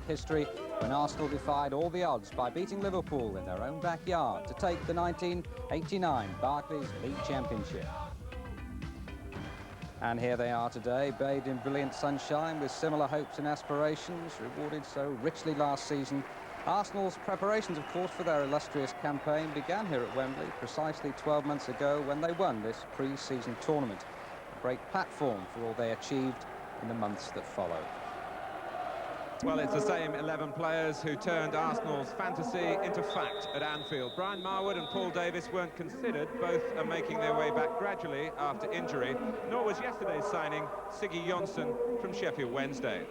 history when Arsenal defied all the odds by beating Liverpool in their own backyard to take the 1989 Barclays League Championship. And here they are today, bathed in brilliant sunshine with similar hopes and aspirations, rewarded so richly last season. Arsenal's preparations, of course, for their illustrious campaign began here at Wembley precisely 12 months ago when they won this pre-season tournament. A great platform for all they achieved in the months that followed. Well, it's the same 11 players who turned Arsenal's fantasy into fact at Anfield. Brian Marwood and Paul Davis weren't considered. Both are making their way back gradually after injury. Nor was yesterday's signing Siggy Johnson from Sheffield Wednesday.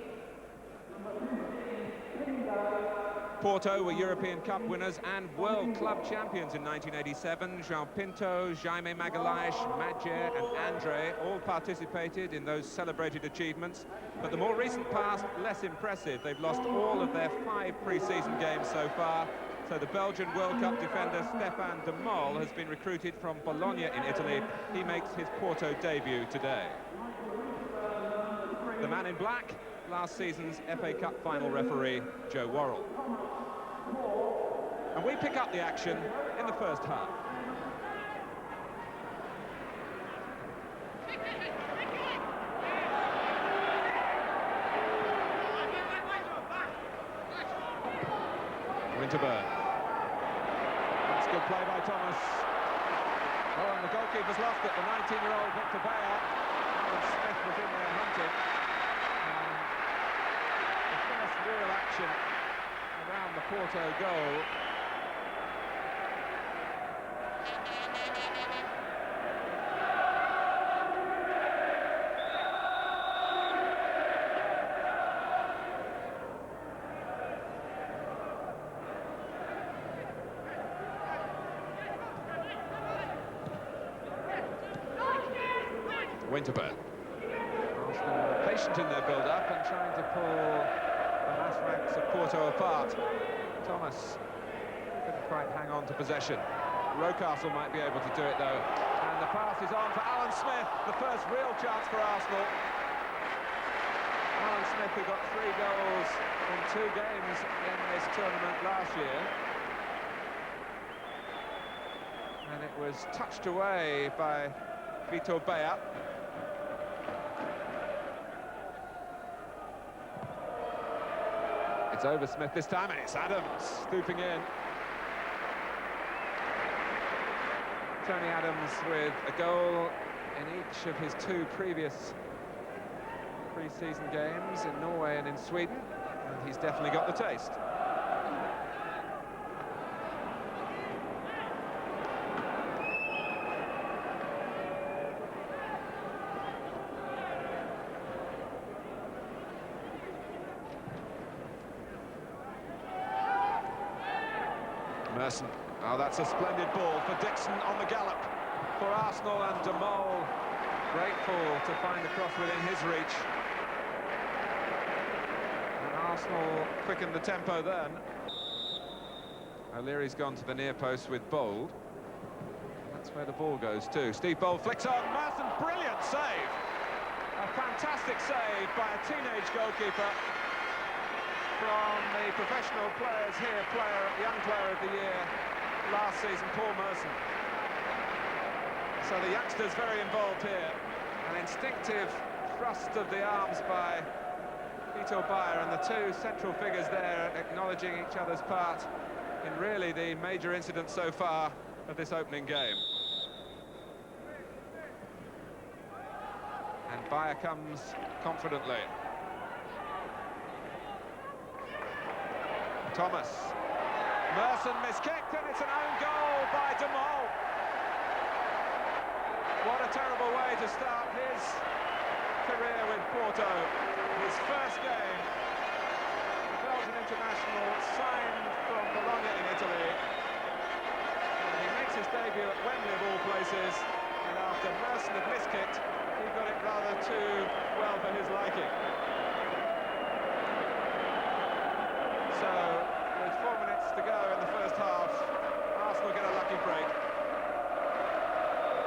Porto were European Cup winners and World Club champions in 1987. João Pinto, Jaime Magalhães, Madjer and Andre all participated in those celebrated achievements. But the more recent past, less impressive. They've lost all of their 5 pre-season games so far. So the Belgian World Cup defender Stefan de Mol has been recruited from Bologna in Italy. He makes his Porto debut today. The man in black, last season's FA Cup final referee, Joe Worrell. And we pick up the action in the first half. Winterburn. That's good play by Thomas. Oh, and the goalkeeper's lost it. The 19-year-old Victor Bayer. Alan Smith was in there hunting. The first real action around the Porto goal. Winterburn. Arsenal patient in their build-up and trying to pull the mass ranks of Porto apart. Thomas couldn't quite hang on to possession. Rocastle might be able to do it though. And the pass is on for Alan Smith, the first real chance for Arsenal. Alan Smith, who got 3 goals in 2 games in this tournament last year. And it was touched away by Vitor Bayer. It's over Smith this time, and it's Adams scooping in. Tony Adams with a goal in each of his 2 previous pre-season games in Norway and in Sweden, and he's definitely got the taste. Merson. Oh, that's a splendid ball for Dixon on the gallop for Arsenal, and de Mol grateful to find the cross within his reach. And Arsenal quickened the tempo then. O'Leary's gone to the near post with Bold. That's where the ball goes to. Steve Bold flicks on. Merson, brilliant save. A fantastic save by a teenage goalkeeper. From the professional players here, young player of the year last season, Paul Merson. So the youngster's very involved here. An instinctive thrust of the arms by Vitor Bayer, and the 2 central figures there acknowledging each other's part in really the major incident so far of this opening game. And Bayer comes confidently. Thomas. Merson miskicked, and it's an own goal by de Mol. What a terrible way to start his career with Porto. His first game. The Belgian international signed from Bologna in Italy. And he makes his debut at Wembley of all places. And after Merson had miskicked, he got it rather too well for his liking. So, with 4 minutes to go in the first half, Arsenal get a lucky break.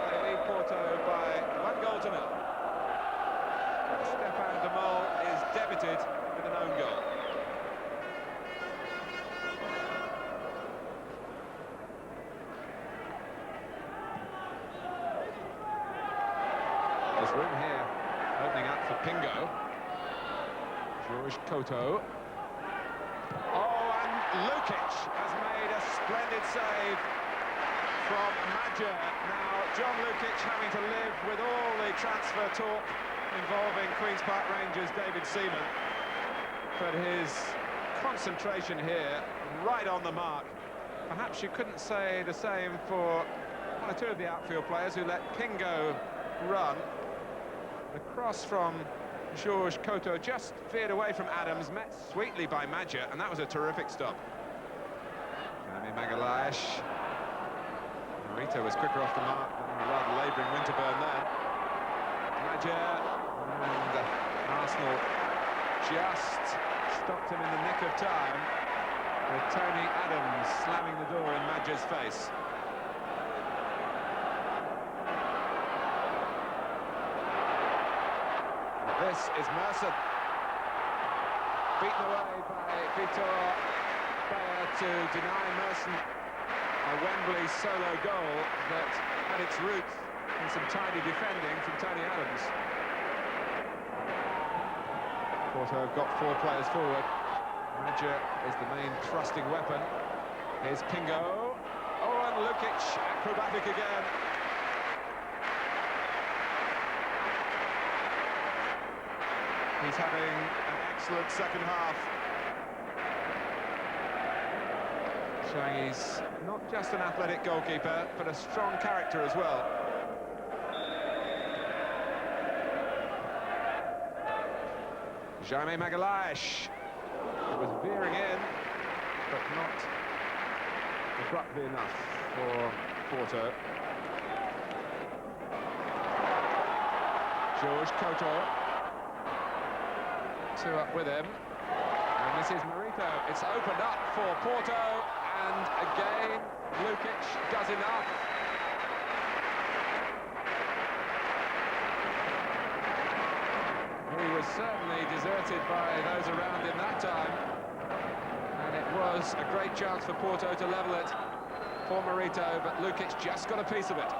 They lead Porto by 1 goal to 0. Stefan de Mol is debited with an own goal. room here opening up for Pingo. George Koto. Oh, and Lukic has made a splendid save from Madjer. Now, John Lukic having to live with all the transfer talk involving Queen's Park Rangers' David Seaman. But his concentration here, right on the mark. Perhaps you couldn't say the same for one or two of the outfield players who let Pingo run. The cross from George Koto just veered away from Adams, met sweetly by Madjer, and that was a terrific stop. Jaime Magalhaes. Marito was quicker off the mark than a rather labouring Winterburn there. Madjer, and Arsenal just stopped him in the nick of time, with Tony Adams slamming the door in Madjer's face. This is Merson, beaten away by Vitor Bayer to deny Merson a Wembley solo goal that had its roots in some tidy defending from Tony Adams. Porto have got 4 players forward. Madjer is the main thrusting weapon. Here's Pingo. Oh, and Lukic, acrobatic again. He's having an excellent second half. Showing he's not just an athletic goalkeeper, but a strong character as well. Jaime Magalhaes was veering in, but not abruptly enough for Porto. George Koto. 2 up with him. And this is Marito. It's opened up for Porto, and again, Lukic does enough. He was certainly deserted by those around him that time, and it was a great chance for Porto to level it for Marito, but Lukic just got a piece of it.